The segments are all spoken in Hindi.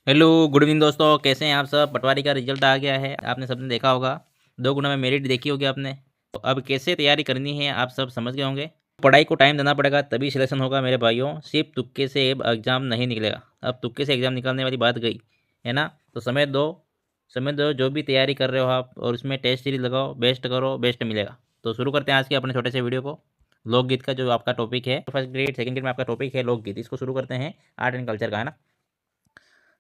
हेलो गुड इवनिंग दोस्तों, कैसे हैं आप सब। पटवारी का रिजल्ट आ गया है, आपने सबने देखा होगा। 2 गुना में मेरिट देखी होगी आपने। तो अब कैसे तैयारी करनी है आप सब समझ गए होंगे। पढ़ाई को टाइम देना पड़ेगा तभी सिलेक्शन होगा मेरे भाइयों। सिर्फ तुक्के से एग्ज़ाम नहीं निकलेगा। अब तुक्के से एग्ज़ाम निकालने वाली बात गई है ना। तो समय दो जो भी तैयारी कर रहे हो आप, और उसमें टेस्ट सीरीज लगाओ, बेस्ट करो, बेस्ट मिलेगा। तो शुरू करते हैं आज के अपने छोटे से वीडियो को। लोकगीत का जो आपका टॉपिक है, फर्स्ट ग्रेड सेकंड ग्रेड में आपका टॉपिक है लोकगीत। इसको शुरू करते हैं, आर्ट एंड कल्चर का है ना।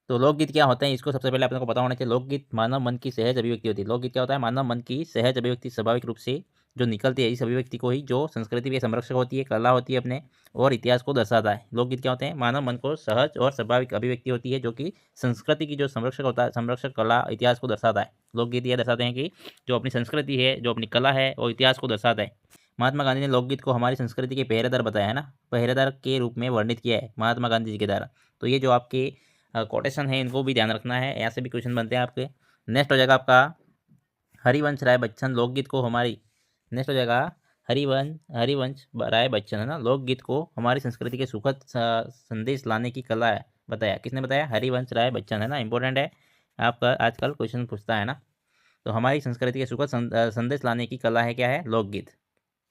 तो लोकगीत क्या होते हैं, इसको सबसे पहले आपको पता होना चाहिए। लोकगीत मानव मन की सहज अभिव्यक्ति होती है। लोकगीत क्या होता है, मानव मन की सहज अभिव्यक्ति स्वाभाविक रूप से जो निकलती है, इस अभिव्यक्ति को ही जो संस्कृति की संरक्षक होती है, कला होती है अपने, और इतिहास को दर्शाता है। लोकगीत क्या होते हैं, मानव मन को सहज और स्वाभाविक अभिव्यक्ति होती है, जो कि संस्कृति की जो संरक्षक होता है, संरक्षक कला इतिहास को दर्शाता है। लोकगीत यह दर्शाते हैं कि जो अपनी संस्कृति है, जो अपनी कला है, और इतिहास को दर्शाता है। महात्मा गांधी ने लोकगीत को हमारी संस्कृति के पहरेदार बताया है ना, पहरेदार के रूप में वर्णित किया है महात्मा गांधी जी के द्वारा। तो ये जो आपके कोटेशन है, इनको भी ध्यान रखना है, यहाँ से भी क्वेश्चन बनते हैं आपके। नेक्स्ट हो जाएगा आपका हरिवंश राय बच्चन। लोकगीत को हमारी नेक्स्ट हो जाएगा हरिवंश राय बच्चन है ना। लोकगीत को हमारी संस्कृति के सुखद संदेश लाने की कला है बताया। किसने बताया, हरिवंश राय बच्चन है ना। इंपॉर्टेंट है, आपका आजकल क्वेश्चन पूछता है ना। तो हमारी संस्कृति के सुखद संदेश लाने की कला है क्या है, लोकगीत।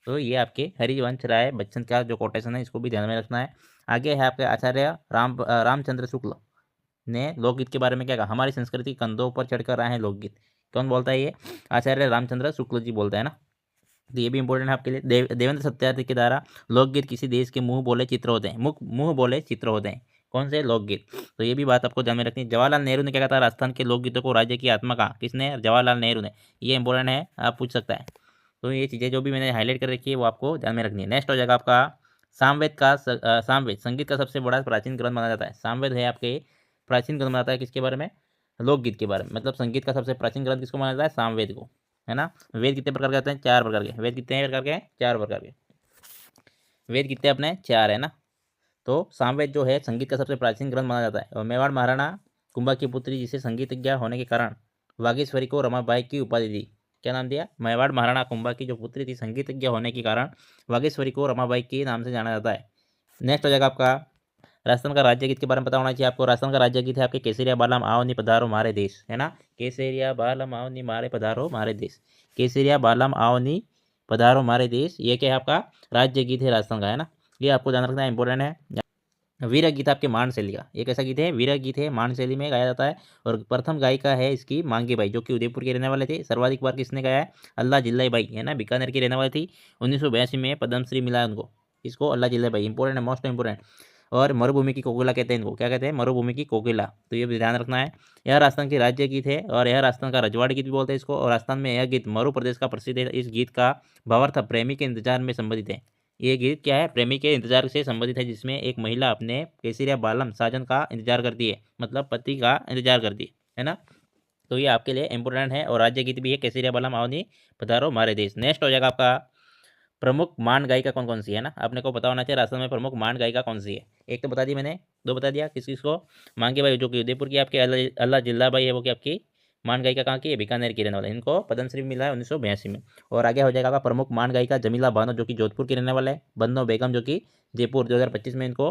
तो ये आपके हरिवंश राय बच्चन का जो कोटेशन है, इसको भी ध्यान में रखना है। आगे है आपके आचार्य रामचंद्र शुक्ल ने लोकगीत के बारे में क्या कहा, हमारी संस्कृति कंधों पर चढ़कर आए हैं लोकगीत। कौन बोलता है ये, आचार्य रामचंद्र शुक्ल जी बोलता है ना। तो ये भी इंपॉर्टेंट है आपके लिए। देवेंद्र सत्यार्थी के द्वारा लोकगीत किसी देश के मुंह बोले चित्र होते हैं। मुंह बोले चित्र होते हैं, कौन से, लोकगीत। तो ये भी बात आपको ध्यान में रखनी है। जवाहरलाल नेहरू ने क्या कहा था, राजस्थान के लोकगीतों को राज्य की आत्मा कहा। किसने, जवाहरलाल नेहरू ने। ये इंपॉर्टेंट है, आप पूछ सकता है। तो ये चीज़ें जो भी मैंने हाईलाइट कर रखी है, वो आपको ध्यान में रखनी है। नेक्स्ट हो जाएगा आपका सामवेद संगीत का सबसे बड़ा प्राचीन ग्रंथ माना जाता है। सामवेद है आपके प्राचीन ग्रंथ माना जाता है, किसके बारे में, लोकगीत के बारे में। मतलब संगीत का सबसे प्राचीन ग्रंथ किसको माना जाता है, सामवेद को, है ना। वेद कितने प्रकार के होते हैं, 4 प्रकार के। वेद कितने प्रकार के हैं, 4 प्रकार के। वेद कितने अपने, 4 है ना। तो सामवेद जो है संगीत का सबसे प्राचीन ग्रंथ माना जाता है। और मेवाड़ महाराणा कुंभा की पुत्री, जिसे संगीतज्ञ होने के कारण वागीश्वरी को रमाबाई की उपाधि दी। क्या नाम दिया, मेवाड़ महाराणा कुंभा की जो पुत्री थी, संगीतज्ञ होने के कारण वागीश्वरी को रमाबाई के नाम से जाना जाता है। नेक्स्ट हो जाएगा आपका राजस्थान का राज्य गीत के बारे में पता होना चाहिए आपको। राजस्थान का राज्य गीत है आपके केसरिया बालम आओ नी पधारो मारे देश, है ना। केसरिया बालम आओ नी मारे पधारो मारे देश। केसरिया बालम आओ नी पधारो मारे देश, ये क्या है आपका राज्य गीत है राजस्थान का, है ना। ये आपको ध्यान रखना है, इंपॉर्टेंट है। वीर गीत आपके मान शैली का एक ऐसा गीत है, वीर गीत है, मान शैली में गाया जाता है। और प्रथम गायिका है इसकी मांगी बाई, जो कि उदयपुर के रहने वाले थे। सर्वाधिक बार किसने गाया है, अल्लाह जिल्लाई बाई, है ना, बीकानेर की रहने वाली थी। 1982 में पद्मश्री मिला उनको, इसको अल्लाह जिल्लाई बाई। इंपॉर्टेंट है, मोस्ट इंपॉर्टेंट। और मरुभूमि की कोकिला कहते हैं इनको, क्या कहते हैं, मरुभूमि की कोकिला। तो ये भी ध्यान रखना है। यह राजस्थान की राज्य गीत है, और यह राजस्थान का रजवाड़ी गीत भी बोलते हैं इसको। और राजस्थान में यह गीत मरु प्रदेश का प्रसिद्ध है। इस गीत का भावार्थ प्रेमी के इंतजार में संबंधित है। ये गीत क्या है, प्रेमी के इंतजार से संबंधित है, जिसमें एक महिला अपने केसरिया बालम साजन का इंतजार करती है, मतलब पति का इंतजार करती है ना। तो ये आपके लिए इंपॉर्टेंट है। और राज्य गीत भी है केसरिया बालम आवनी पधारो मारे देश। नेक्स्ट हो जाएगा आपका प्रमुख मान गायिका कौन कौन सी है ना। आपने को पता होना चाहिए राजस्थान में प्रमुख मान गायिका कौन सी है। एक तो बता दी मैंने, 2 बता दिया, किस किस को, मांगे भाई जो कि उदयपुर की आपके अल्लाह जिल्ला बाई है, वो कि आपकी मान गायिका कहाँ की है, बीकानेर की रहने वाले। इनको पद्मश्री मिला है 1982 में। और आगे हो जाएगा आपका प्रमुख मान गायिका जमीला बानो, जो कि जोधपुर के रहने वाले है। बन्नो बेगम जो कि जयपुर, 2025 में इनको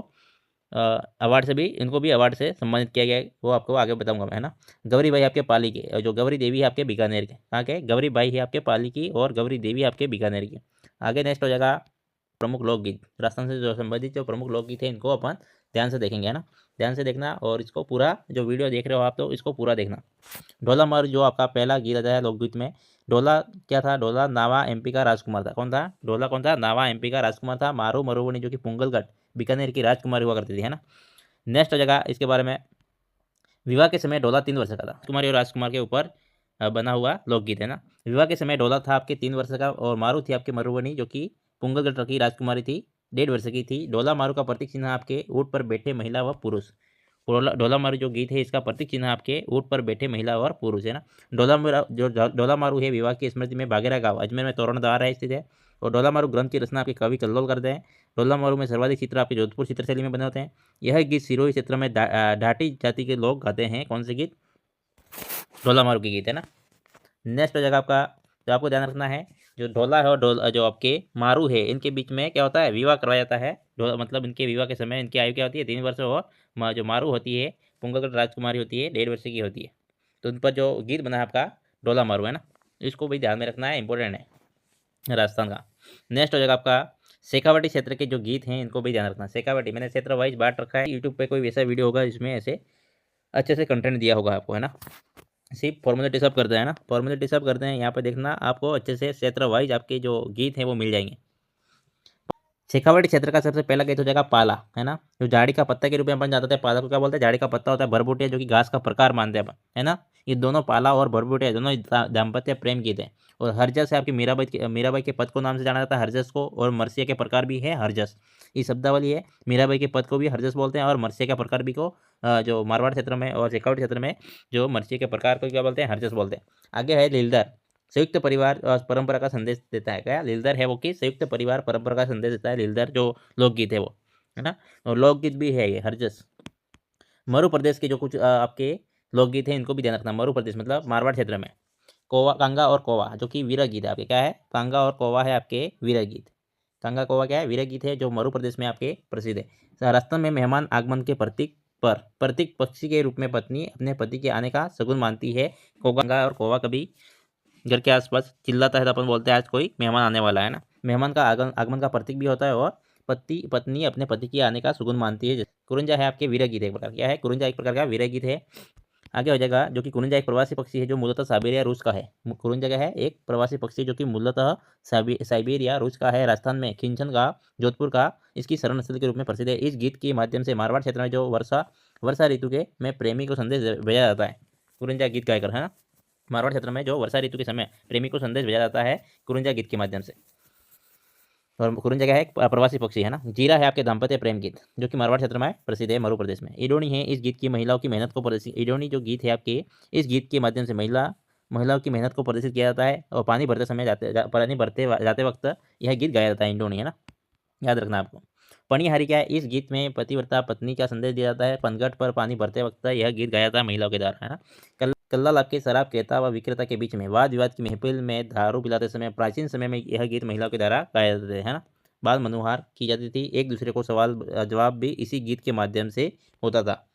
अवार्ड से भी, इनको भी अवार्ड से सम्मानित किया गया है, वो आपको आगे बताऊंगा मैं, है ना। गौरी भाई आपके पाली के, और जो गौरी देवी है आपके बीकानेर के, कहाँ के, गौरी भाई है आपके पाली की, और गौरी देवी आपके बीकानेर की। आगे नेक्स्ट हो जाएगा प्रमुख लोकगीत। राजस्थान से जो संबंधित जो प्रमुख लोकगीत है, इनको अपन ध्यान से देखेंगे, है ना। ध्यान से देखना, और इसको पूरा जो वीडियो देख रहे हो आप, तो इसको पूरा देखना। ढोला मारू जो आपका पहला गीत आता है लोकगीत में। ढोला क्या था, ढोला नावा एमपी का राजकुमार था। कौन था, ढोला कौन था, नावा एमपी का राजकुमार था। मारू मरुवणी जो कि पुंगलगढ़ बीकानेर की राजकुमारी हुआ करती थी, है ना। नेक्स्ट हो जाएगा इसके बारे में, विवाह के समय ढोला 3 वर्ष का था। कुमारी और राजकुमार के ऊपर बना हुआ लोकगीत है ना। विवाह के समय ढोला था आपके 3 वर्ष का, और मारू थी आपके मरुवनी, जो कि पुंगलगढ़ की राजकुमारी थी, 1.5 वर्ष की थी। ढोला मारू का प्रतीक चिन्ह आपके ऊँट पर बैठे महिला व पुरुष। ढोला मारू जो गीत है, इसका प्रतीक चिन्ह आपके ऊँट पर बैठे महिला और पुरुष, है ना। ढोला मारू है विवाह की स्मृति में बागेरा गांव अजमेर में तोरणद्वार है स्थित है। और ढोला मारू ग्रंथ की रचना आपके कवि कल्लोल करते हैं। ढोला मारू में सर्वाधिक चित्र आपके जोधपुर चित्रशैली में बने होते हैं। यह गीत सिरोही क्षेत्र में ढाटी जाति के लोग गाते हैं। कौन से गीत, ढोला मारू के गीत, है ना। नेक्स्ट हो जाएगा आपका, जो आपको ध्यान रखना है, जो ढोला है और जो आपके मारू है, इनके बीच में क्या होता है, विवाह करवाया जाता है। ढोला मतलब इनके विवाह के समय इनकी आयु क्या होती है, 3 वर्ष। और जो मारू होती है, पुंगलगढ़ राजकुमारी होती है 1.5 वर्ष की होती है। तो उन पर जो गीत बना है आपका डोला मारू है ना, इसको भी ध्यान में रखना है, इंपॉर्टेंट है राजस्थान का। नेक्स्ट हो जाएगा आपका शेखावाटी क्षेत्र के जो गीत हैं इनको भी ध्यान रखना। शेखावाटी मैंने क्षेत्र वाइज बांट रखा है, यूट्यूब पे कोई वैसा वीडियो होगा जिसमें ऐसे अच्छे से कंटेंट दिया होगा आपको, है ना। सिर्फ फॉर्मेलिटी सब करते हैं ना, फॉर्मेलिटी सब करते हैं, यहाँ पे देखना आपको अच्छे से क्षेत्र वाइज आपके जो गीत हैं वो मिल जाएंगे। शेखावाटी क्षेत्र का सबसे पहला गीत हो जाएगा पाला, है ना, जो झाड़ी का पत्ता के रूप में अपन जानते हैं। पाला को क्या बोलते हैं, झाड़ी का पत्ता होता है। भरभुटिया जो कि घास का प्रकार मानते हैं अपन, है ना। ये दोनों पाला और भरभुटिया दोनों दाम्पत्य प्रेम गीत है। और हरजस है आपकी मीराबाई के पद को नाम से जाना जाता है, हरजस को। और मरसिया के प्रकार भी है हरजस, ये शब्दावली है। मीराबाई के पद को भी हरजस बोलते हैं, और मरसिया का प्रकार भी को जो मारवाड़ क्षेत्र में और शेखावाटी क्षेत्र में जो मरसिया के प्रकार को क्या बोलते हैं, हरजस बोलते हैं। आगे है लीलदर, संयुक्त परिवार परंपरा का संदेश देता है। क्या लीलदर है वो कि संयुक्त परिवार परंपरा का संदेश देता है लीलदर जो लोकगीत है वो, है ना। और लोकगीत भी है ये हरजस। मरु प्रदेश के जो कुछ आपके लोकगीत हैं इनको भी ध्यान रखना। मरु प्रदेश मतलब मारवाड़ क्षेत्र में कोवा, कांगा और कोवा जो कि वीर गीत है आपके। क्या है, कांगा और कोवा है आपके वीर गीत। कांगा कोवा क्या है, वीर गीत है जो मरु प्रदेश में आपके प्रसिद्ध है। राजस्थान में मेहमान आगमन के प्रतीक पक्षी के रूप में पत्नी अपने पति के आने का शगुन मानती है। कांगा और कोवा कभी घर के आसपास चिल्लाता है तो अपन बोलते हैं आज कोई मेहमान आने वाला है ना। मेहमान का आगमन का प्रतीक भी होता है, और पत्नी अपने पति के आने का सुगुन मानती है। कुरंजा है आपके वीर गीत एक प्रकार। क्या है, कुरंजा एक प्रकार का वीर गीत है। आगे हो जाएगा जो कि कुरंजा एक प्रवासी पक्षी है जो मूलतः साइबेरिया रूस का है। कुरंजा क्या है, एक प्रवासी पक्षी जो कि मूलतः साइबेरिया रूस का है। राजस्थान में खिंचन का, जोधपुर का इसकी शरण स्थल के रूप में प्रसिद्ध है। इस गीत के माध्यम से मारवाड़ क्षेत्र में जो वर्षा ऋतु के में प्रेमी को संदेश भेजा जाता है, कुरंजा गीत गायकर, है ना। मारवाड़ क्षेत्र में जो वर्षा ऋतु के समय प्रेमी को संदेश भेजा जाता है कुरंजा गीत के माध्यम से। और कुरंजा क्या है, एक प्रवासी पक्षी है ना। जीरा है आपके दाम्पत्य प्रेम गीत जो कि मारवाड़ क्षेत्र में प्रसिद्ध है, मरु प्रदेश में। इडोनी है इस गीत की महिलाओं की मेहनत को प्रदर्शित। इडोनी जो गीत है आपके, इस गीत के माध्यम से महिलाओं की मेहनत को प्रदर्शित किया जाता है। और पानी भरते जाते वक्त यह गीत गाया जाता है, इंडोनी, है ना, याद रखना आपको। पणिहारी क्या है, इस गीत में पतिव्रता पत्नी का संदेश दिया जाता है। पनघट पर पानी भरते वक्त यह गीत गाया जाता है महिलाओं के द्वारा, है ना। कल्लाल आपके शराब क्रेता व विक्रेता के बीच में वाद विवाद की महफिल में दारू पिलाते समय प्राचीन समय में यह गीत महिलाओं के द्वारा गाया जाते हैं, है ना। बाल मनोहार की जाती थी, एक दूसरे को सवाल जवाब भी इसी गीत के माध्यम से होता था,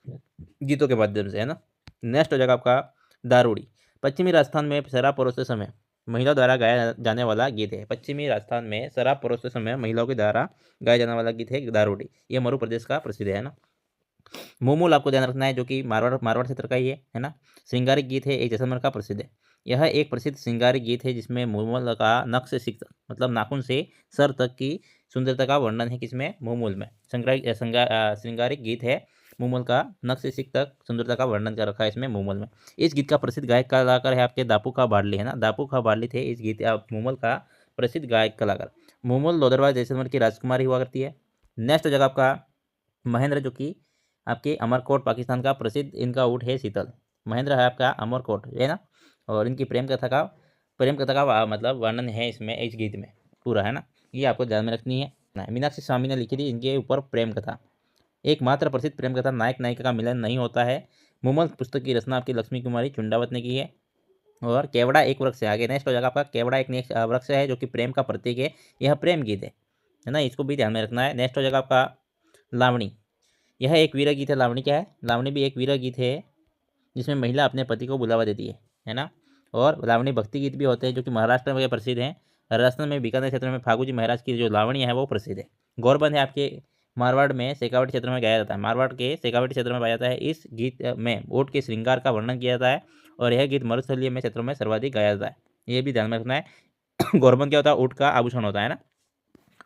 गीतों के माध्यम से, है ना। नेक्स्ट हो जाएगा आपका दारूड़ी। पश्चिमी राजस्थान में शराब परोसते समय महिलाओं द्वारा गाया जाने वाला गीत है। पश्चिमी राजस्थान में शराब परोसते समय महिलाओं के द्वारा गाया जाने वाला गीत है दारूड़ी। ये मरु प्रदेश का प्रसिद्ध है ना। मोमूल आपको ध्यान रखना है जो कि मारवाड़ क्षेत्र का ही है ना। श्रृंगारिक गीत है, एक जैसलमेर का प्रसिद्ध है। यह एक प्रसिद्ध श्रृंगारिक गीत है जिसमें मोमूल का नक्श सिक्त मतलब नाखून से सर तक की सुंदरता का वर्णन है। किसमें, मोमूल में। श्रृंगारिक गीत है, मोमूल का नक्श सिक्त तक सुंदरता का वर्णन कर रखा है इसमें, मोमूल में। इस गीत का प्रसिद्ध गायक कलाकार है आपके दापू खा बाडली, है ना। दापू खा बाडली थे इस गीत मोमूल का प्रसिद्ध गायक कलाकार। मोमूल लोदरवार जैसलमेर की राजकुमारी हुआ करती है। नेक्स्ट हो जाएगा आपका महेंद्र जो कि आपके अमरकोट पाकिस्तान का प्रसिद्ध इनका ऊँट है शीतल। महेंद्र है आपका अमरकोट, है ना। और इनकी प्रेम कथा का मतलब वर्णन है इसमें, इस गीत में पूरा, है ना। ये आपको ध्यान में रखनी है। मीनाक्षी स्वामी ने लिखी थी इनके ऊपर प्रेम कथा। एकमात्र प्रसिद्ध प्रेम कथा नायक नायिका का मिलन नहीं होता है। मुमल पुस्तक की रचना आपकी लक्ष्मी कुमारी चुंडावत ने की है। और केवड़ा एक वृक्ष है। आगे नेक्स्ट हो जाएगा आपका केवड़ा एक नेक्स्ट वृक्ष है जो कि प्रेम का प्रतीक है। यह प्रेम गीत है ना, इसको भी ध्यान में रखना है। नेक्स्ट हो जाएगा आपका लावणी। यह एक वीर गीत है। लावणी क्या है, लावणी भी एक वीर गीत है जिसमें महिला अपने पति को बुलावा देती है ना। और लावणी भक्ति गीत भी होते हैं जो कि महाराष्ट्र में प्रसिद्ध हैं। राजस्थान में बीकानेर क्षेत्र में फागू जी महाराज की जो लावणी है वो प्रसिद्ध है। गौरबंद है आपके मारवाड़ में शेखावाटी क्षेत्र में गाया जाता है। मारवाड़ के शेखावाटी क्षेत्र में पाया जाता है। इस गीत में ऊँट के श्रृंगार का वर्णन किया जाता है और यह गीत मरुस्थलीय में क्षेत्रों में सर्वाधिक गाया जाता है। ये भी ध्यान में रखना है। गौरबंद क्या होता है, ऊँट का आभूषण होता है ना,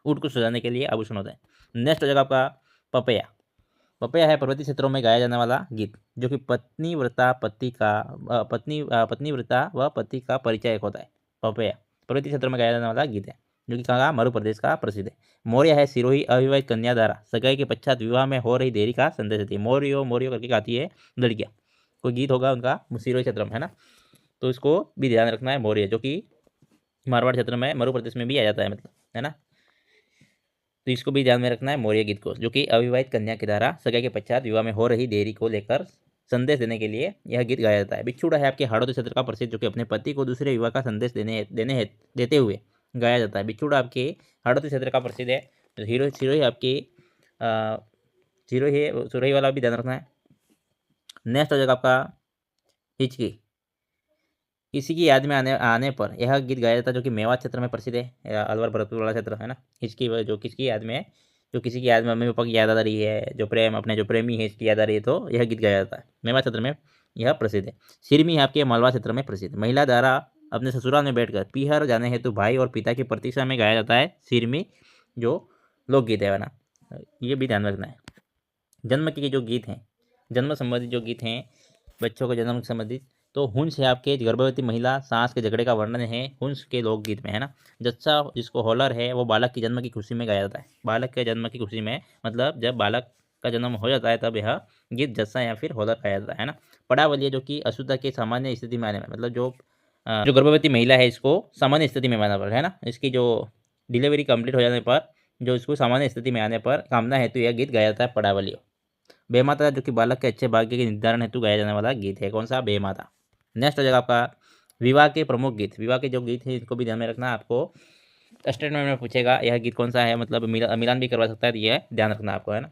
ऊँट को सजाने के लिए आभूषण होता है। नेक्स्ट हो जाएगा आपका पपैया। पपैया है पर्वतीय क्षेत्रों में गाया जाने वाला गीत जो कि पत्नीव्रता व पति का परिचय एक होता है। पपैया पर्वतीय क्षेत्र में गाया जाने वाला गीत है जो कि कहाँ, मरु प्रदेश का प्रसिद्ध है। मौर्य है सिरोही अविवाहित कन्या द्वारा सगाई के पश्चात विवाह में हो रही देरी का संदेश देती है। मौर्यो मौर्यो करके गाती है लड़कियाँ। कोई गीत होगा उनका सिरोही क्षेत्र में, है ना। तो इसको भी ध्यान रखना है। मौर्य जो कि मारवाड़ क्षेत्र में मरु प्रदेश में भी आ जाता है, मतलब, है ना। तो इसको भी ध्यान में रखना है मौर्य गीत को, जो कि अविवाहित कन्या के द्वारा सगाई के पश्चात विवाह में हो रही देरी को लेकर संदेश देने के लिए यह गीत गाया जाता है। बिच्छुड़ा है आपके हाड़ौती क्षेत्र का प्रसिद्ध जो कि अपने पति को दूसरे विवाह का संदेश देते हुए गाया जाता है। बिच्छुड़ा आपके हाड़ौती क्षेत्र का प्रसिद्ध है। तो सिरोही आपकी सिरोही वाला भी ध्यान रखना है। नेक्स्ट हो जाएगा आपका हिचकी। किसी की याद में आने आने पर यह गीत गाया जाता है, जो कि मेवात क्षेत्र में प्रसिद्ध है, अलवर भरतपुर वाला क्षेत्र है ना। हिचकी जो किसकी याद में है, जो किसी की याद में मम्मी पापा की याद आ रही है, जो प्रेम अपने जो प्रेमी है इसकी याद आ रही है, तो यह गीत गाया जाता है। मेवात क्षेत्र में यह प्रसिद्ध है। सिरमी आपके मालवा क्षेत्र में प्रसिद्ध। महिला द्वारा अपने ससुराल में बैठकर पीहर जाने हेतु भाई और पिता की प्रतीक्षा में गाया जाता है सिरमी जो लोकगीत है ना। ये भी ध्यान रखना है। जन्म के जो गीत हैं, जन्म संबंधित जो गीत हैं, बच्चों के जन्म संबंधित, तो हुंस है आपके गर्भवती महिला सांस के झगड़े का वर्णन है हुंस के लोकगीत में है ना। जच्चा जिसको होलर है वो बालक की जन्म की खुशी में गाया जाता है। बालक के जन्म की खुशी में मतलब जब बालक का जन्म हो जाता है तब यह गीत जस्सा या फिर होलर गाया जाता है ना। पड़ावली जो कि अशुद्धता के सामान्य स्थिति में आने में, मतलब जो गर्भवती महिला है इसको सामान्य स्थिति में आना पर है ना, इसकी जो डिलीवरी कंप्लीट हो जाने पर जो इसको सामान्य स्थिति में आने पर कामना हेतु यह गीत गाया जाता है पड़ावली। बेमाता जो कि बालक के अच्छे भाग्य के निर्धारण हेतु गाया जाने वाला गीत है। कौन सा? बेमाता। नेक्स्ट हो जाएगा आपका विवाह के प्रमुख गीत। विवाह के जो गीत है इनको भी ध्यान में रखना। आपको स्टेटमेंट में पूछेगा यह गीत कौन सा है, मतलब मिलान भी करवा सकता है, यह ध्यान रखना आपको है ना।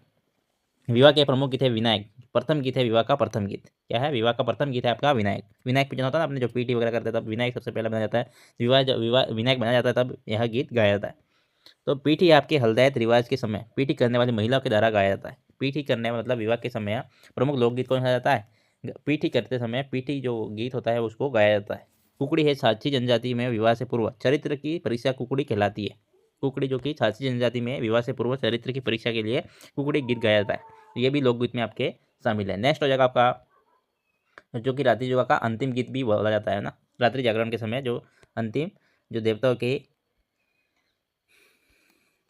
विवाह के प्रमुख गीत है विनायक। प्रथम गीत है विवाह का प्रथम गीत। क्या है? विवाह का प्रथम गीत है आपका विनायक। विनायक पूजन होता है ना, अपने जो पीटी वगैरह करते हैं तब विनायक सबसे पहले बनाया जाता है। विवाह विनायक बनाया जाता है तब यह गीत गाया जाता है। तो पीठी आपके हल्दायत रिवाज के समय पीठी करने वाली महिला के द्वारा गाया जाता है। पीठी करने मतलब विवाह के समय प्रमुख लोकगीत कौन सा जाता है? पीठी करते समय पीठी जो गीत होता है उसको गाया जाता है। कुकड़ी है साची जनजाति में विवाह से पूर्व चरित्र की परीक्षा कुकड़ी कहलाती है। कुकड़ी जो कि साची जनजाति में विवाह से पूर्व चरित्र की परीक्षा के लिए कुकड़ी गीत गाया जाता है। ये भी लोकगीत में आपके शामिल है। नेक्स्ट हो जाएगा आपका जो कि रात्रि योगा का अंतिम गीत भी बोला जाता है ना। रात्रि जागरण के समय जो अंतिम जो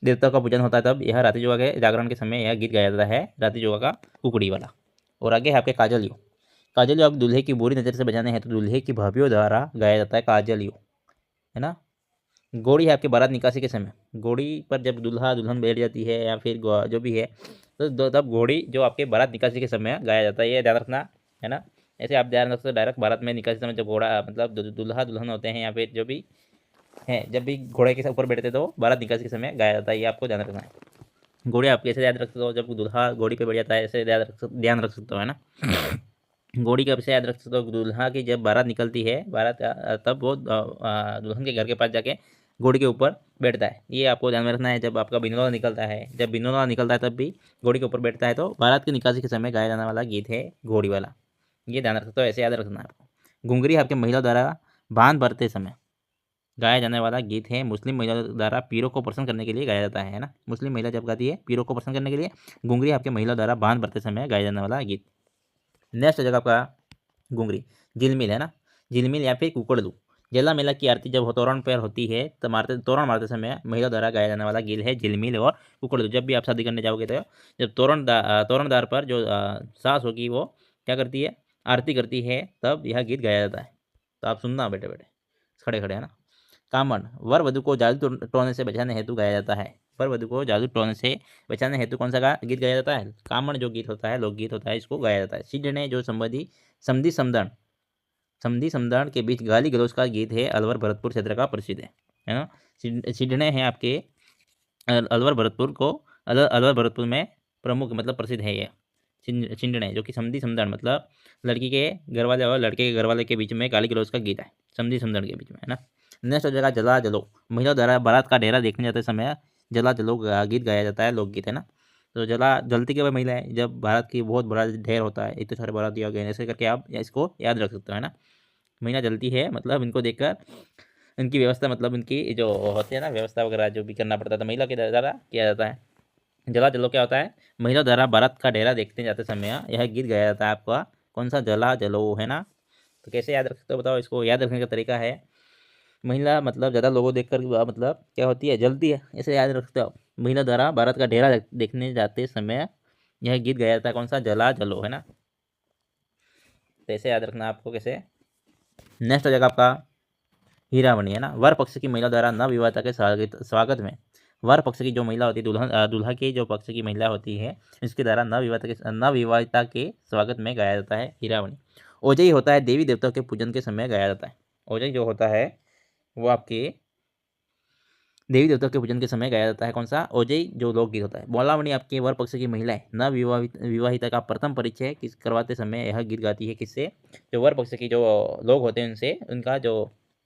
देवताओं का पूजन होता है तब यह रात्रि योगा के जागरण के समय यह गीत गाया जाता है, रात्रि योगा का कुकड़ी वाला। और आगे है आपके काजलियो। काजलियो आप दूल्हे की बुरी नज़र से बचाने हैं तो दूल्हे की भाभीियों द्वारा गाया जाता है काजलियो है ना। घोड़ी है आपके बारात निकासी के समय। घोड़ी पर जब दूल्हा दुल्हन बैठ जाती है या फिर जो भी है तो तब घोड़ी जो आपके बारात निकासी के समय गाया जाता है, ये ध्यान रखना है ना। ऐसे आप ध्यान रख सकते हो डायरेक्ट बारात में निकासी समय जब घोड़ा मतलब दूल्हा दुल्हन होते हैं या फिर जो भी है जब भी घोड़े के ऊपर बैठते तो बारात निकासी के समय गाया जाता है, ये आपको ध्यान रखना है। घोड़े आप कैसे याद रख सकते हो? जब दूल्हा घोड़ी पे बैठ जाता है ऐसे ध्यान रख सकते हो है ना। घोड़ी का कैसे याद रख सकते हो? दूल्हा की जब बारात निकलती है बारात तब वो दुल्हन के घर के पास जाके घोड़ी के ऊपर बैठता है, ये आपको ध्यान में रखना है। जब आपका बिनोला निकलता है, जब बिनोला निकलता है तब भी घोड़ी के ऊपर बैठता है, तो बारात की निकासी के समय गाया जाने वाला गीत है घोड़ी वाला, ये ध्यान रख सकते हो, ऐसे याद रखना है आपको। घुंगरी आपके महिला द्वारा बांध भरते समय गाया जाने वाला गीत है। मुस्लिम महिला द्वारा पीरों को प्रसन्न करने के लिए गाया जाता है ना। मुस्लिम महिला जब गाती है पीरों को प्रसन्न करने के लिए, घुंगरी आपके महिला द्वारा बांध भरते समय गाया जाने वाला गीत। नेक्स्ट जगह आपका घुंगरी झिलमिल है ना। झिलमिल या फिर कुकड़लू। जला मेला की आरती जब तोरण पर होती है तो तोरण मारते समय महिला द्वारा गाया जाने वाला गीत है झिलमिल और कुकड़लू। जब भी आप शादी करने जाओगे तो जब तोरणदार पर जो सास होगी वो क्या करती है? आरती करती है, तब यह गीत गाया जाता है। तो आप सुनना बैठे बैठे खड़े खड़े है ना। कामण वर वधु को जादू टोने से बचाने हेतु गाया जाता है। वर वधु को जादू टोने से बचाने हेतु कौन सा गीत गाया जाता है? कामण जो गीत होता है लोकगीत होता है, इसको गाया जाता है। सिडने जो समधि समदण के बीच गाली गलौज का गीत है, अलवर भरतपुर क्षेत्र का प्रसिद्ध है ना। सिडने हैं आपके अलवर भरतपुर में प्रमुख मतलब प्रसिद्ध है ये चिंडने, जो कि समधि समदण मतलब लड़की के घर वाले और लड़के के घर वाले के बीच में गाली गलौज का गीत है, समधि समदण के बीच में है ना। नेक्स्ट हो जाएगा जला जलो। महिला द्वारा बारात का डेरा देखने जाते समय जला जलो गीत गाया जाता है, लोकगीत है ना। तो जलती के बाद महिलाएं जब भारत की बहुत बड़ा ढेर होता है, इतने सारे बाराती आ गए, ऐसे करके आप इसको याद रख सकते हो है ना। महिला जलती है मतलब इनको देखकर इनकी व्यवस्था मतलब इनकी जो होती है ना व्यवस्था वगैरह जो भी करना पड़ता था महिला के द्वारा किया जाता है। जला जलो क्या होता है? महिला द्वारा बारात का डेरा देखने जाते समय यह गीत गाया जाता है आपका। कौन सा? जला जलो है ना। तो कैसे याद रख सकते हो बताओ? इसको याद रखने का तरीका है, महिला मतलब ज़्यादा लोगों देखकर मतलब क्या होती है? जलती है, ऐसे याद रखते हो। महिला द्वारा भारत का डेरा देखने जाते समय यह गीत गाया जाता है, कौन सा? जला जलो है ना। तो ऐसे याद रखना आपको कैसे। नेक्स्ट हो जाएगा आपका हीरावणी है ना। वर पक्ष की महिला द्वारा नवविवाहिता के स्वागत में, वर पक्ष की जो महिला होती है दूल्हा की जो पक्ष की महिला होती है इसके द्वारा नवविवाहिता के स्वागत में गाया जाता है हीरावणी। ओजई होता है देवी देवताओं के पूजन के समय गाया जाता है। ओजई जो होता है वो आपके देवी देवता के पूजन के समय गाया जाता है कौन सा ओजई जो लोकगीत होता है। बोलावणी आपके वर पक्ष की महिलाएं न विवाहिता का प्रथम परिचय किस करवाते समय यह गीत गाती है किससे, जो वर पक्ष की जो लोग होते हैं उनसे उनका जो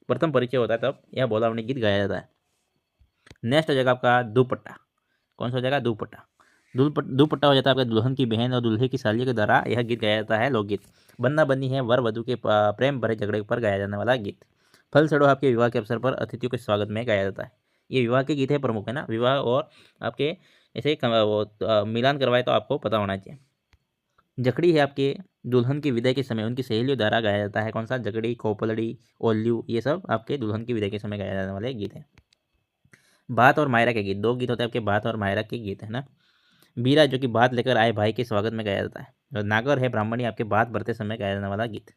प्रथम परिचय होता है तब यह बोलावणी गीत गाया जाता है। नेक्स्ट हो जाएगा आपका दुपट्टा। कौन सा हो जाएगा दुपट्टा। दुपट्टा हो जाता है आपका दुल्हन की बहन और दूल्हे की सालियों के द्वारा यह गीत गाया जाता है लोकगीत। बन्ना बन्नी है वर वधु के प्रेम भरे झगड़े पर गाया जाने वाला गीत। फल चढ़ो आपके विवाह के अवसर पर अतिथियों के स्वागत में गाया जाता है। ये विवाह के गीत है प्रमुख है ना, विवाह और आपके ऐसे मिलान करवाए तो आपको पता होना चाहिए। जकड़ी है आपके दुल्हन की विदाई के समय उनकी सहेलियों द्वारा गाया जाता है कौन सा, जकड़ी कोपलड़ी ओल्यू, ये सब आपके दुल्हन की विदाई के समय गाया जाने वाले गीत है। बात और मायरा के गीत, दो गीत होते हैं आपके बात और मायरा के गीत है ना। बीरा जो कि बात लेकर आए भाई के स्वागत में गाया जाता है। और नागर है ब्राह्मणी आपके बात भरते समय गाया जाने वाला गीत।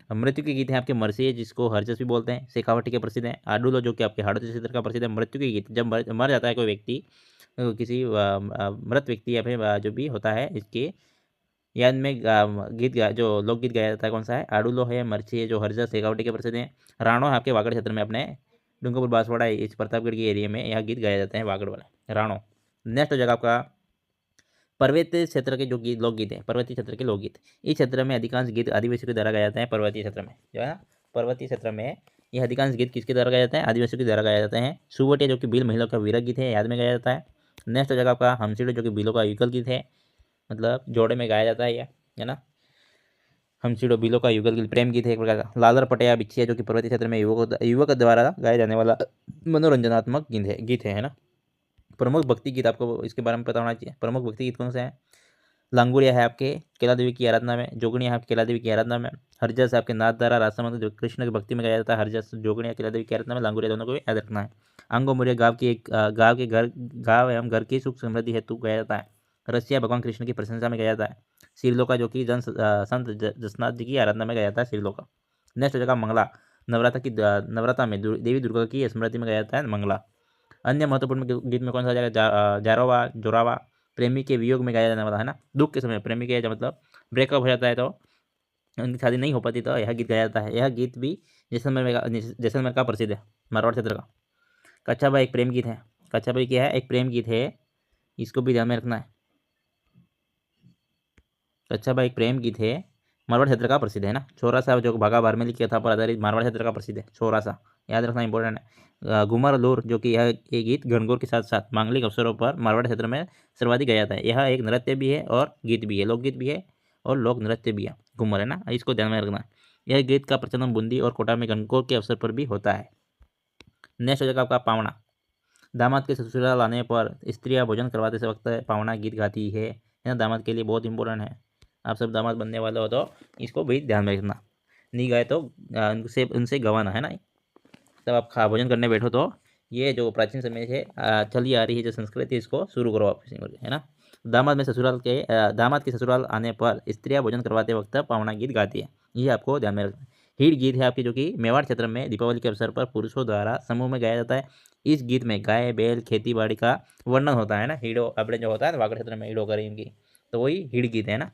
मृत्यु के गीत हैं आपके मरसी है जिसको हरजस भी बोलते हैं, शेखावटी के प्रसिद्ध हैं। आडुलो जो कि आपके हाड़ोती क्षेत्र का प्रसिद्ध है। मृत्यु के गीत जब मर जाता है कोई व्यक्ति, किसी मृत व्यक्ति या फिर जो भी होता है इसके याद में गीत जो लोकगीत गाया जाता है कौन सा है, आडुलो है, मर्ची है जो हरजस शेखावटी के प्रसिद्ध हैं। राणो है आपके वागड़ क्षेत्र में अपने डूंगरपुर बांसवाड़ा इस प्रतापगढ़ के एरिया में यह गीत गाया जाते हैं वागड़ वाले राणो। नेक्स्ट हो जाएगा आपका पर्वतीय क्षेत्र के जो गीत लोकगीत है, पर्वतीय क्षेत्र के लोकगीत। इस क्षेत्र में अधिकांश गीत आदिवासियों के द्वारा गाए जाते हैं। पर्वतीय क्षेत्र में जो है पर्वतीय क्षेत्र में यह अधिकांश गीत किसके द्वारा गाए जाते हैं, आदिवासियों के द्वारा गाए जाते हैं। सुवटिया जो कि भील महिला का वीरक गीत है याद में गाया जाता है। नेक्स्ट हो जाएगा आपका हमसीड़ो जो कि भीलों का युगल गीत है, मतलब जोड़े में गाया जाता है यह है ना। हमसीड़ो भीलों का युगल गीत प्रेम गीत है एक प्रकार का। लालर पटिया बिछिया जो कि पर्वतीय क्षेत्र में युवक द्वारा गाया जाने वाला मनोरंजनात्मक गीत है ना। प्रमुख भक्ति गीत आपको इसके बारे में पता होना चाहिए। प्रमुख भक्ति गीत कौन से हैं, लांगुड़िया है आपके केला देवी की आराधना में, जोगणिया है आपके केला देवी की आराधना में। हरजस है आपके नाथ द्वारा रास्ता जो कृष्ण की भक्ति में गाया जाता है। हरजस जोगणिया केला देवी की आराधना में, लांगुड़िया दोनों को याद रखना है। अंगो मुरिया गाँव एवं घर की सुख समृद्धि हेतु गाया जाता है। रसिया भगवान कृष्ण की प्रशंसा में गाया जाता है। सिरलोका जो कि संत जसनाथ जी की आराधना में गाया जाता है सिरलोका। नेक्स्ट हो जाएगा मंगला। नवरात्र में देवी दुर्गा की स्मृति में गाया जाता है मंगला। अन्य महत्वपूर्ण गीत में कौन सा जाएगा, जारोवा जोरावा प्रेमी के वियोग में गाया जाने वाला है ना। दुख के समय प्रेमी के मतलब ब्रेकअप हो जाता है तो उनकी शादी नहीं हो पाती तो यह गीत गाया जाता है। यह गीत भी जैसलमेर का प्रसिद्ध है, मारवाड़ क्षेत्र का। कच्चा भाई एक प्रेम गीत है। कच्चा भाई क्या है, एक प्रेम गीत है, इसको भी ध्यान में रखना है। कच्चा भाई एक प्रेम गीत है, मारवाड़ क्षेत्र का प्रसिद्ध है ना। छोरासा जो भागा बारमेली की कथा पर आधारित मारवाड़ क्षेत्र का प्रसिद्ध है छोरासा, याद रखना इंपॉर्टेंट है। घुमर लोर जो कि यह गीत गणगौर के साथ साथ मांगलिक अवसरों पर मारवाड़ क्षेत्र में सर्वाधिक गाया जाता है। यह एक नृत्य भी है और गीत भी है, लोकगीत भी है और लोक नृत्य भी है घुमर है ना, इसको ध्यान में रखना। यह गीत का प्रचलन बूंदी और कोटा में गणगौर के अवसर पर भी होता है। नेक्स्ट हो जाएगा आपका पावना। दामाद के ससुराल आने पर स्त्रियां भोजन करवाते से वक्त पावना गीत गाती है ना, दामाद के लिए बहुत इंपॉर्टेंट है। आप सब दामाद बनने वाले हो तो इसको भी ध्यान में रखना, नहीं गाए तो उनसे गवाना है ना। तब आप खा भोजन करने बैठो तो ये जो प्राचीन समय से चली आ रही है जो संस्कृति इसको शुरू करो वापस है ना। दामाद के ससुराल आने पर स्त्रियां भोजन करवाते वक्त पावना गीत गाती है, ये आपको ध्यान में रखना। हिट गीत है आपकी जो कि मेवाड़ क्षेत्र में दीपावली के अवसर पर पुरुषों द्वारा समूह में गाया जाता है। इस गीत में गाय बैल खेती बाड़ी का वर्णन होता है ना। हीड़ो अपने जो होता है वागड़ क्षेत्र में हीड़ो करें इनकी, तो वही हिट गीत है ना,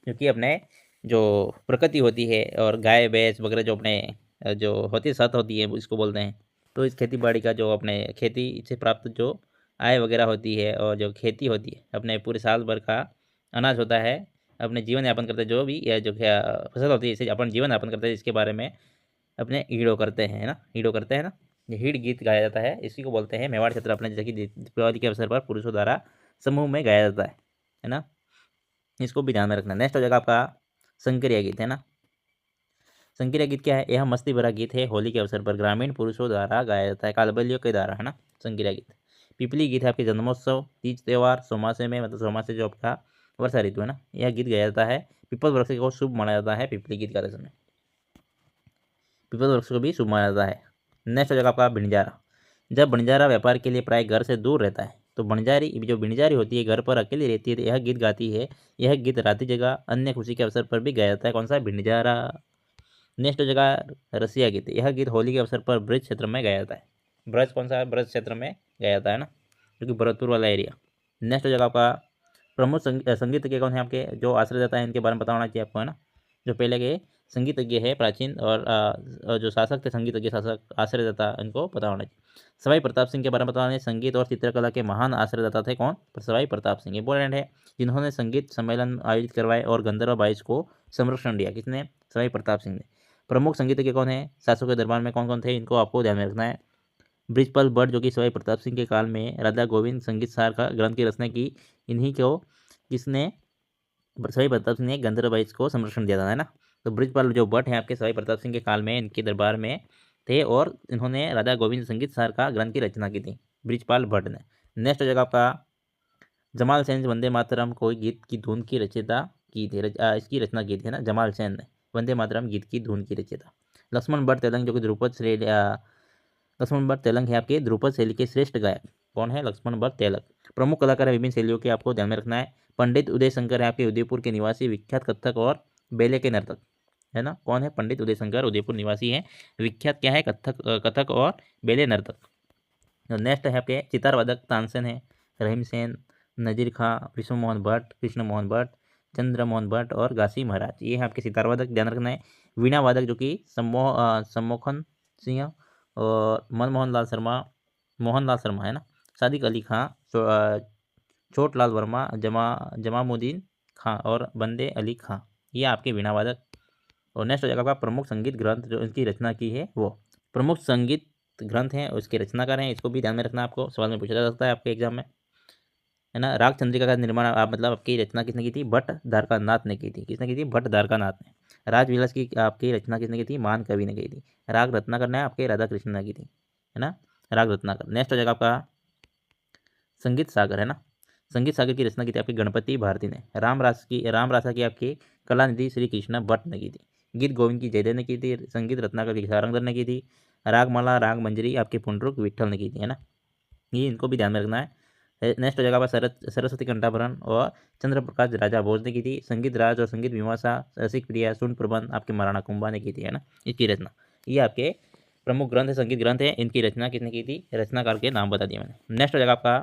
क्योंकि अपने जो प्रकृति होती है और गाय भैंस वगैरह जो अपने जो होती है सत होती है इसको बोलते हैं। तो इस खेती बाड़ी का जो अपने खेती से प्राप्त जो आय वगैरह होती है और जो खेती होती है अपने पूरे साल भर का अनाज होता है, अपने जीवन यापन करते जो भी या जो फसल होती है इसे अपन जीवन यापन करते हैं, इसके बारे में अपने हीड़ो करते हैं ना, हीड़ो करते हैं ना। ये हिड़ गीत गाया जाता है, इसी को बोलते हैं मेवाड़ क्षेत्र अपने जैसे कि दीपावली के अवसर पर पुरुषों द्वारा समूह में गाया जाता है ना, इसको भी ध्यान में रखना। नेक्स्ट हो जाएगा आपका संक्रिया गीत है ना। संक्रिया गीत क्या है, यह मस्ती भरा गीत है, होली के अवसर पर ग्रामीण पुरुषों द्वारा गाया जाता है, कालबलियों के द्वारा है ना संक्रिया गीत। पिपली गीत है आपके जन्मोत्सव तीज त्यौहार सोमासे में, मतलब सोमासे जो आपका वर्षा ऋतु है ना, यह गीत गाया जाता है। पीपल वृक्ष को शुभ माना जाता है पिपली गीत गाते समय, पीपल वृक्ष को भी शुभ माना जाता है। नेक्स्ट हो जाएगा आपका बंजारा। जब बंजारा व्यापार के लिए प्राय घर से दूर रहता है तो बंजारी जो बंजारी होती है घर पर अकेली रहती है तो यह गीत गाती है। यह गीत राती जगह अन्य खुशी के अवसर पर भी गाया जाता है, कौन सा बंजारा। नेक्स्ट हो जाएगा रसिया गीत। यह गीत होली के अवसर पर ब्रज क्षेत्र में गाया जाता है। ब्रज कौन सा है, ब्रज क्षेत्र में गाया जाता है ना, क्योंकि भरतपुर वाला एरिया। नेक्स्ट हो जाएगा आपका प्रमुख संगीत के कौन है आपके जो आश्रय देता है, इनके बारे में पता होना चाहिए आपको है ना। जो पहले के संगीतज्ञ है प्राचीन, और जो शासक थे संगीतज्ञ शासक आश्रयदाता, इनको पता होना चाहिए। सवाई प्रताप सिंह के बारे में बताना है, संगीत और चित्रकला के महान आश्रयदाता थे कौन? सवाई प्रताप सिंह, इंपॉर्टेंट है। जिन्होंने संगीत सम्मेलन आयोजित करवाए और गंधर्व बाईस को संरक्षण दिया, किसने? सवाई प्रताप सिंह ने। प्रमुख संगीतज्ञ कौन है? शासकों के दरबार में कौन कौन थे? इनको आपको ध्यान में रखना है। बृजपाल भट्ट, जो कि सवाई प्रताप सिंह के काल में राधा गोविंद संगीत सार का ग्रंथ की रचना की, इन्हीं को किसने? सवाई प्रताप सिंह ने गंधर्व बाईस को संरक्षण दिया था, है ना। तो बृजपाल जो भट्ट हैं आपके सवाई प्रताप सिंह के काल में इनके दरबार में थे, और इन्होंने राधा गोविंद संगीत सार का ग्रंथ की रचना की थी, बृजपाल भट्ट ने। नेक्स्ट हो जाएगा आपका जमाल सेन, वंदे मातरम कोई गीत की धुन की रचयिता की थी, इसकी रचना की थी, है ना, जमाल सेन ने वंदे मातरम गीत की धुन की रचयिता। लक्ष्मण भट्ट तेलंग, जो कि ध्रुपद श्रेणी लक्ष्मण भट्ट तेलंग है आपके ध्रुपद शैली के श्रेष्ठ गायक, कौन है? लक्ष्मण भट्ट तेलंग। प्रमुख कलाकार है विभिन्न शैलियों के, आपको ध्यान में रखना है। पंडित उदय शंकर है आपके उदयपुर के निवासी, विख्यात कथक और बेले के नर्तक, है ना। कौन है? पंडित उदय शंकर, उदयपुर निवासी है, विख्यात क्या है? कथक और बेले नर्तक। नेक्स्ट है आपके सितार वादक तानसेन है, रहीम सेन, नजीर खां, विष्णु मोहन भट्ट, कृष्ण मोहन भट्ट, चंद्र मोहन भट्ट और घासी महाराज, ये है आपके सितार वादक, ध्यान रखना है। वीणा वादक जो कि सम्मोहन सिंह और मोहन लाल शर्मा, है ना, सादिक अली खां, छोटलाल वर्मा, जमामुद्दीन खां और बंदे अली खां, ये आपके वीणा वादक। और नेक्स्ट हो जाएगा आपका प्रमुख संगीत ग्रंथ जो इनकी रचना की है, वो प्रमुख संगीत ग्रंथ हैं, उसके रचनाकार हैं, इसको भी ध्यान में रखना, आपको सवाल में पूछा जा सकता है आपके एग्जाम में, है ना। राग चंद्रिका का निर्माण मतलब आपकी रचना किसने की थी? भट्ट द्वारकानाथ ने की थी, किसने की थी? भट्ट द्वारकानाथ ने। राजविलास की आपकी रचना किसने की थी? महान कवि ने की थी। राग रत्नाकर ने आपके राधा कृष्ण ने की थी, है ना, राग रत्नाकर। नेक्स्ट हो जाएगा आपका संगीत सागर, है ना, संगीत सागर की रचना की थी आपकी गणपति भारती ने। राम रासा की आपकी कलानिधि श्री कृष्ण भट्ट ने की थी। गीत गोविंद की जयदेव ने की थी। संगीत रत्नाकर की सारंगधर ने की थी। रागमाला राग मंजरी आपके पुंडरूक विठल ने की थी, है ना, ये इनको भी ध्यान में रखना है। नेक्स्ट हो जाएगा आपका सरस्वती कंठाभरण और चंद्र प्रकाश राजा भोज ने की थी। संगीत राज और संगीत मीमांसा रसिक प्रिया सुन प्रबंध आपके महाराणा कुंभा ने की थी, है ना, इसकी रचना। ये आपके प्रमुख ग्रंथ है, संगीत ग्रंथ है, इनकी रचना किसने की थी? रचनाकार के नाम बता दिए मैंने। नेक्स्ट हो जाएगा आपका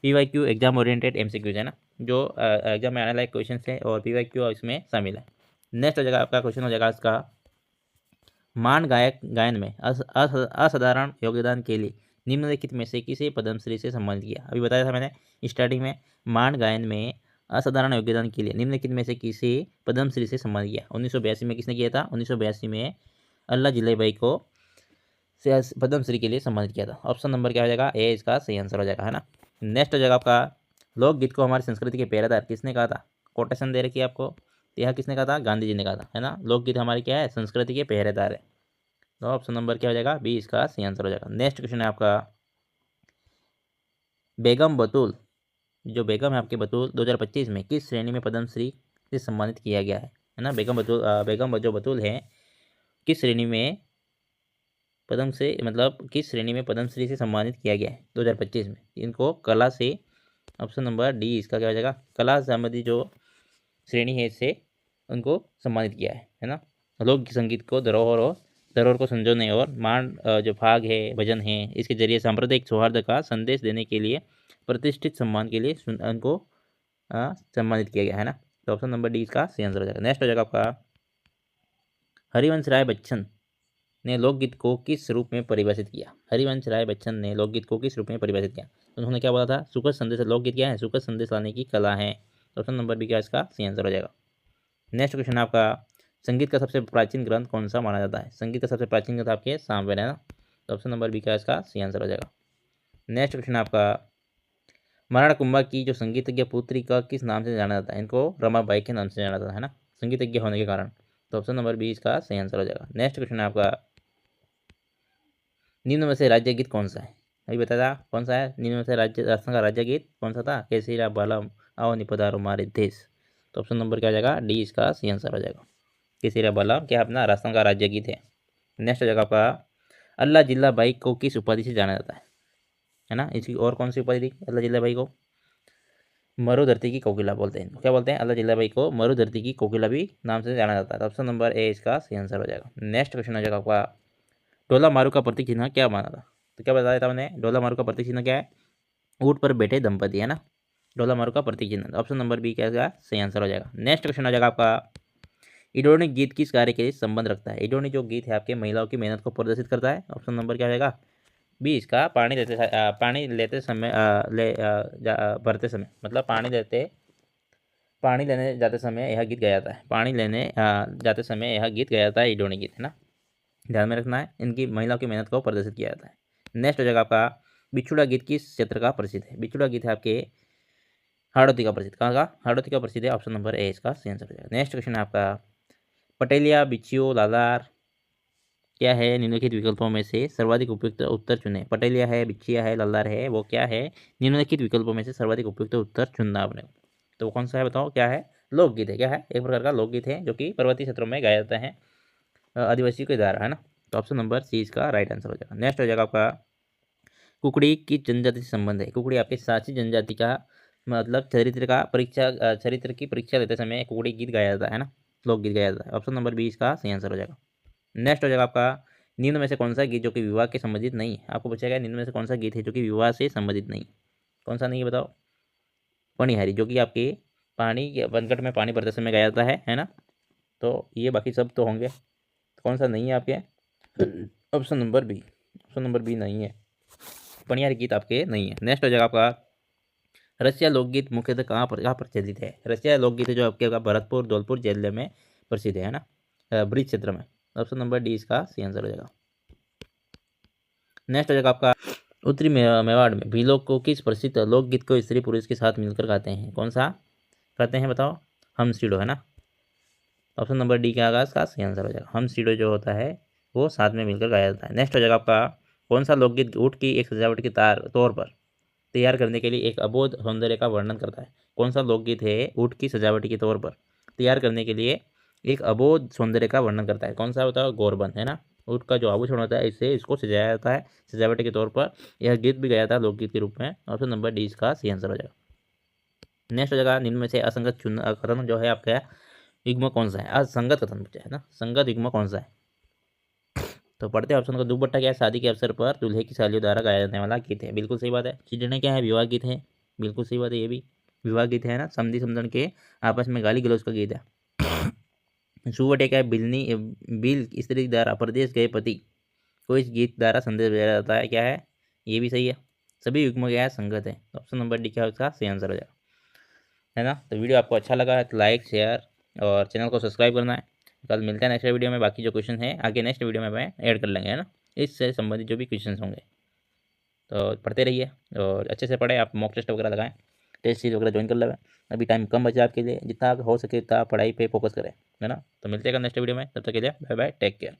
PYQ एग्जाम ओरिएंटेड MCQ, है ना, जो एग्जाम में आने लायक क्वेश्चन है और PYQ इसमें शामिल है। नेक्स्ट हो जाएगा आपका क्वेश्चन हो जाएगा इसका मान गायन में असाधारण योगदान के लिए निम्नलिखित में से किसे पद्मश्री से सम्मानित किया? अभी बताया था मैंने स्टार्टिंग में, मान गायन में असाधारण योगदान के लिए निम्नलिखित में से किसे पद्मश्री से सम्मानित किया? 1982 में किसने किया था? 1982 में अल्लाह जिलेबाई को पद्मश्री के लिए सम्मानित किया था। ऑप्शन नंबर क्या हो जाएगा? ए इसका सही आंसर हो जाएगा, है ना। नेक्स्ट हो जाएगा आपका लोकगीत को हमारी संस्कृति के पहरेदार किसने कहा था? कोटेशन दे रखी है आपको, यह किसने कहा था? गांधी जी ने कहा था, है ना। लोकगीत हमारी क्या है? संस्कृति के पहरेदार है। तो ऑप्शन नंबर क्या हो जाएगा? बी इसका सही आंसर हो जाएगा। नेक्स्ट क्वेश्चन है आपका बेगम बतूल, जो बेगम है आपके बतूल 2025 में किस श्रेणी में पद्मश्री से सम्मानित किया गया है ना। बेगम जो बतूल है किस श्रेणी में पद्म से मतलब किस श्रेणी में पद्मश्री से सम्मानित किया गया है 2025 में? इनको कला से, ऑप्शन नंबर डी इसका क्या हो जाएगा? कला संबंधी जो श्रेणी है इससे उनको सम्मानित किया है ना। लोक संगीत को धरोहर को संजोने और मान जो भाग है भजन है इसके जरिए सांप्रदायिक सौहार्द का संदेश देने के लिए प्रतिष्ठित सम्मान के लिए उनको सम्मानित किया गया है ना। तो ऑप्शन नंबर डी इसका सही आंसर हो जाएगा। नेक्स्ट हो जाएगा आपका हरिवंश राय बच्चन ने लोकगीत को किस रूप में परिभाषित किया? हरिवंश राय बच्चन ने लोकगीत को किस रूप में परिभाषित किया? उन्होंने क्या बोला था? सुखद संदेश। लोकगीत क्या है? सुखद संदेश लाने की कला है। ऑप्शन नंबर बी क्या इसका सही आंसर हो जाएगा। नेक्स्ट क्वेश्चन आपका संगीत का सबसे प्राचीन ग्रंथ कौन सा माना जाता है? संगीत का सबसे प्राचीन ग्रंथ आपके सामवेद, है ना। तो ऑप्शन नंबर बी क्या इसका सही आंसर हो जाएगा। नेक्स्ट क्वेश्चन आपका महाराणा कुंभा की जो संगीतज्ञ पुत्री का किस नाम से जाना जाता है? इनको रमाबाई के नाम से जाना जाता है ना, संगीतज्ञ होने के कारण। तो ऑप्शन नंबर बी इसका सही आंसर हो जाएगा। नेक्स्ट क्वेश्चन आपका निम्न में से राज्य गीत कौन सा है? अभी बताया कौन सा है निम्न में से राजस्थान का राज्य गीत कौन सा था? केसरिया बालम आओ निपदारो मारे देश। तो ऑप्शन नंबर क्या हो जाएगा? डी इसका सही आंसर हो जाएगा। केसरिया बालम क्या अपना राजस्थान का राज्य गीत है। नेक्स्ट हो जाएगा आपका अल्लाह जिल्ला बाई को किस उपाधि से जाना जाता है ना। इसकी और कौन सी उपाधि थी अल्लाह जिल्ला बाई को? मरु धरती की कोकिला बोलते हैं। क्या बोलते हैं? अल्लाह जिल्ला बाई को मरु धरती की कोकिला भी नाम से जाना जाता है। ऑप्शन नंबर ए इसका सही आंसर हो जाएगा। नेक्स्ट क्वेश्चन हो जाएगा आपका डोला मारू का प्रतीक चिन्ह क्या माना था? तो क्या बताया था मैंने? डोला मारू का प्रतीक चिन्ह क्या है? ऊँट पर बैठे दंपति, है ना। डोला मारू का प्रतीक चिन्ह। ऑप्शन नंबर बी क्या सही आंसर हो जाएगा। नेक्स्ट क्वेश्चन हो जाएगा आपका इडोनी गीत किस कार्य के लिए संबंध रखता है? इडोनी जो गीत है आपके महिलाओं की मेहनत को प्रदर्शित करता है। ऑप्शन नंबर क्या रहेगा? 20 का पानी लेते समय भरते समय, मतलब पानी लेने जाते समय यह गीत गाया जाता है। पानी लेने जाते समय यह गीत गाया जाता है, इडोनी गीत है ना, ध्यान में रखना है। इनकी महिलाओं की मेहनत को प्रदर्शित किया जाता है। नेक्स्ट हो जाएगा आपका बिछुड़ा गीत किस क्षेत्र का प्रसिद्ध है? बिछुड़ा गीत है आपके हाड़ौती का प्रसिद्ध, कहाँ का? हाड़ौती का प्रसिद्ध है। ऑप्शन नंबर ए इसका सही आंसर हो जाएगा। नेक्स्ट क्वेश्चन है आपका पटेलिया, बिछियो, लालार क्या है निम्नलिखित विकल्पों में से सर्वाधिक उपयुक्त उत्तर चुने? पटेलिया है, बिछिया है, लल्लार है, वो क्या है? निम्नलिखित विकल्पों में से सर्वाधिक उपयुक्त उत्तर चुनना आपने। तो कौन सा है बताओ? क्या है? लोकगीत है। क्या है? एक प्रकार का लोकगीत है जो कि पर्वतीय क्षेत्रों में गाया जाता है आदिवासियों के द्वारा, है ना। तो ऑप्शन नंबर सी इसका राइट आंसर हो जाएगा। नेक्स्ट हो जाएगा आपका कुकड़ी की जनजाति से संबंध है। कुकड़ी आपके साची जनजाति का मतलब चरित्र की परीक्षा लेते समय कुकड़ी गीत गाया जाता है ना, लोकगीत गाया जाता है। ऑप्शन नंबर बी इसका सही आंसर हो जाएगा। नेक्स्ट हो जाएगा आपका निम्न में से कौन सा गीत जो कि विवाह के संबंधित नहीं है? आपको पूछा गया निम्न में से कौन सा गीत है जो कि विवाह से संबंधित नहीं? कौन सा नहीं है बताओ? पनिहारी, जो कि आपके पानी के बनकट में पानी भरते समय गाया जाता है ना। तो ये बाकी सब तो होंगे, कौन सा नहीं है आपके? Option number B, option number B नहीं है, पनिहारी गीत आपके नहीं है। नेक्स्ट हो जाएगा आपका रसिया लोकगीत मुख्यतः कहाँ प्रचलित है? रसिया लोकगीत है जो आपके भरतपुर, धौलपुर जिले में प्रसिद्ध है ना, ब्रिज क्षेत्र में। ऑप्शन नंबर डी इसका सही आंसर हो जाएगा। नेक्स्ट हो जाएगा आपका उत्तरी मेवाड़ में भीलों को किस प्रसिद्ध लोकगीत को स्त्री पुरुष के साथ मिलकर गाते हैं? कौन सा गाते हैं बताओ? हम सीढ़ो है ना। ऑप्शन नंबर डी क्या आगा इसका सही आंसर हो जाएगा। हम सीढ़ो जो होता है वो साथ में मिलकर गाया जाता है। नेक्स्ट हो जाएगा आपका कौन सा लोकगीत ऊँट की एक सजावट के तौर पर तैयार करने के लिए एक अबोध सौंदर्य का वर्णन करता है? कौन सा लोकगीत है ऊँट की सजावट के तौर पर तैयार करने के लिए एक अबोध सौंदर्य का वर्णन करता है? कौन सा बताओ? गौरबंद है ना। ऊँट का जो आभूषण होता है इससे इसको सजाया जाता है सजावट के तौर पर। यह गीत भी गाया था लोकगीत के रूप में। ऑप्शन नंबर डी इसका सही आंसर हो जाएगा। नेक्स्ट हो जाएगा निम्न में से असंगत कथन जो है आपका युग्म कौन सा है? असंगत कथन पूछा है ना, संगत युग्म कौन सा है? तो पढ़ते हैं ऑप्शन को। दुपट्टा क्या है? शादी के अवसर पर दूल्हे की सालियों द्वारा गाया जाने वाला गीत है, बिल्कुल सही बात है। चिड़ने क्या है? विवाह गीत है, बिल्कुल सही बात है, ये भी विवाह गीत है ना, समधी समधन के आपस में गाली गलौज का गीत है। सुवटे क्या है? बिल स्त्री द्वारा प्रदेश गए पति को इस गीत द्वारा संदेश भेजा जाता है, क्या है? ये भी सही है। सभी युग्म क्या है? संगत है। ऑप्शन नंबर डी क्या है उसका सही आंसर हो जाएगा, है ना। तो वीडियो आपको अच्छा लगा है तो लाइक शेयर और चैनल को सब्सक्राइब करना है। कल मिलते हैं नेक्स्ट वीडियो में। बाकी जो क्वेश्चन है आगे नेक्स्ट वीडियो में मैं ऐड कर लेंगे, है ना, इससे संबंधित जो भी क्वेश्चन होंगे। तो पढ़ते रहिए और अच्छे से पढ़ें। आप मॉक टेस्ट वगैरह लगाएं, टेस्ट सीरीज वगैरह ज्वाइन कर लें। अभी टाइम कम बचा आपके लिए, जितना हो सके उतना पढ़ाई पे फोकस करें, है ना। तो मिलते हैं नेक्स्ट वीडियो में, तब तक के लिए बाय बाय, टेक केयर।